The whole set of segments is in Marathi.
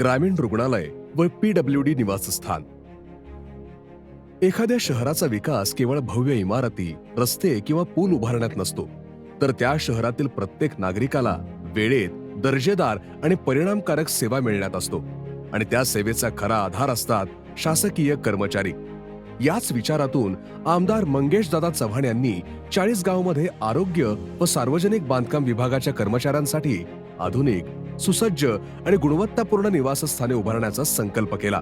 ग्रामीण रुग्णालय व PWD निवासस्थान. एखाद्या शहराचा विकास केवळ भव्य इमारती, रस्ते किंवा पूल उभारण्यात नसतो, तर त्या शहरातील प्रत्येक नागरिकाला वेळेत दर्जेदार आणि परिणामकारक सेवा मिळण्यात असतो. आणि त्या सेवेचा खरा आधार असतात शासकीय कर्मचारी. याच विचारातून आमदार मंगेशदादा चव्हाण यांनी चाळीसगावमध्ये आरोग्य व सार्वजनिक बांधकाम विभागाच्या कर्मचाऱ्यांसाठी आधुनिक, सुसज्ज आणि गुणवत्तापूर्ण निवासस्थाने उभारण्याचा संकल्प केला.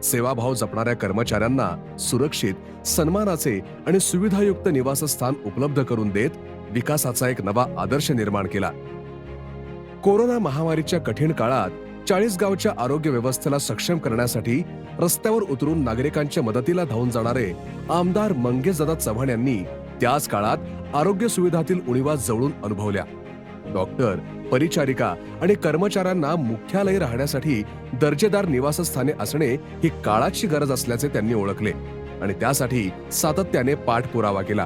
सेवाभाव जपणाऱ्या कर्मचाऱ्यांना सुरक्षित, सन्मानाचे आणि सुविधायुक्त निवासस्थान उपलब्ध करून देत विकासाचा एक नवा आदर्श निर्माण केला. कोरोना महामारीच्या कठीण काळात चाळीसगावच्या आरोग्य व्यवस्थेला सक्षम करण्यासाठी रस्त्यावर उतरून नागरिकांच्या मदतीला धावून जाणारे आमदार मंगेशदादा चव्हाण यांनी त्याच काळात आरोग्य सुविधातील उणीवा जवळून अनुभवल्या. डॉक्टर, परिचारिका आणि कर्मचाऱ्यांना मुख्यालयी राहण्यासाठी दर्जेदार निवासस्थाने असणे ही काळाची गरज असल्याचे त्यांनी ओळखले आणि त्यासाठी सातत्याने पाठपुरावा केला.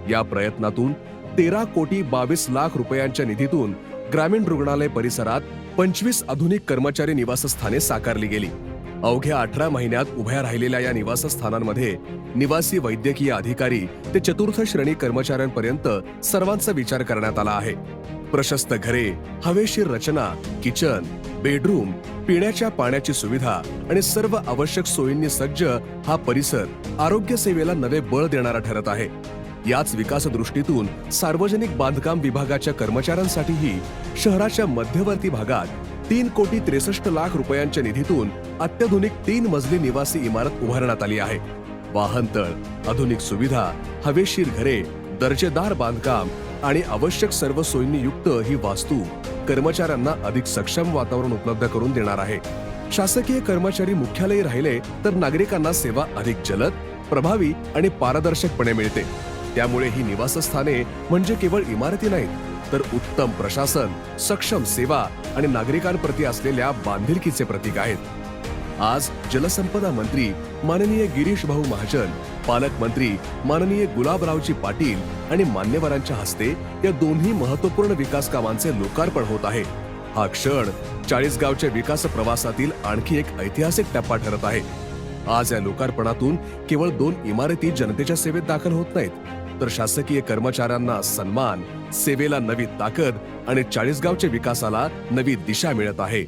या प्रयत्नातून 13,22,00,000 रुपयांच्या निधीतून ग्रामीण रुग्णालय परिसरात 25 आधुनिक कर्मचारी निवासस्थाने साकारली गेली. अवघ्या 18 महिन्यात उभ्या राहिलेल्या या निवासस्थानांमध्ये निवासी वैद्यकीय अधिकारी ते चतुर्थ श्रेणी कर्मचाऱ्यांपर्यंत सर्वांचा विचार करण्यात आला आहे. प्रशस्त घरे, हवेशीर रचना, किचन, बेडरूम, पिण्याच्या पाण्याची सुविधा आणि सर्व आवश्यक सोयींनी सज्ज हा परिसर आरोग्य सेवेला नवे बळ देणारा ठरत आहे. याच विकास दृष्टीतून सार्वजनिक बांधकाम विभागाच्या कर्मचाऱ्यांसाठीही शहराच्या मध्यवर्ती भागात 3,63,00,000 रुपयांच्या निधीतून अत्याधुनिक 3 मजली निवासी इमारत उभारण्यात आली आहे. वाहनतळ, आधुनिक सुविधा, हवेशीर घरे, दर्जेदार बांधकाम आणि आवश्यक सर्व सोयींनी युक्त ही वास्तू कर्मचाऱ्यांना अधिक सक्षम वातावरण उपलब्ध करून देणार आहे. शासकीय कर्मचारी मुख्यालयी राहिले तर नागरिकांना सेवा अधिक जलद, प्रभावी आणि पारदर्शकपणे मिळते. त्यामुळे ही निवासस्थाने म्हणजे केवळ इमारती नाहीत, तर उत्तम प्रशासन, सक्षम सेवा आणि नागरिकांप्रती असलेल्या बांधिलकीचे प्रतीक आहेत. आज जलसंपदा मंत्री माननीय गिरीश भाऊ महाजन, पालकमंत्री माननीय गुलाबरावजी पाटील आणि मान्यवरांच्या हस्ते या दोन्ही महत्त्वपूर्ण विकास कामांचे लोकार्पण होत आहे. हा क्षण चाळीसगावच्या विकास प्रवासातील आणखी एक ऐतिहासिक टप्पा ठरत आहे. आज या लोकार्पणातून केवळ 2 इमारती जनतेच्या सेवेत दाखल होत नाहीत, तर शासकीय कर्मचाऱ्यांना सन्मान, सेवेला नवी ताकद आणि चाळीसगावच्या विकासाला नवी दिशा मिळत आहे.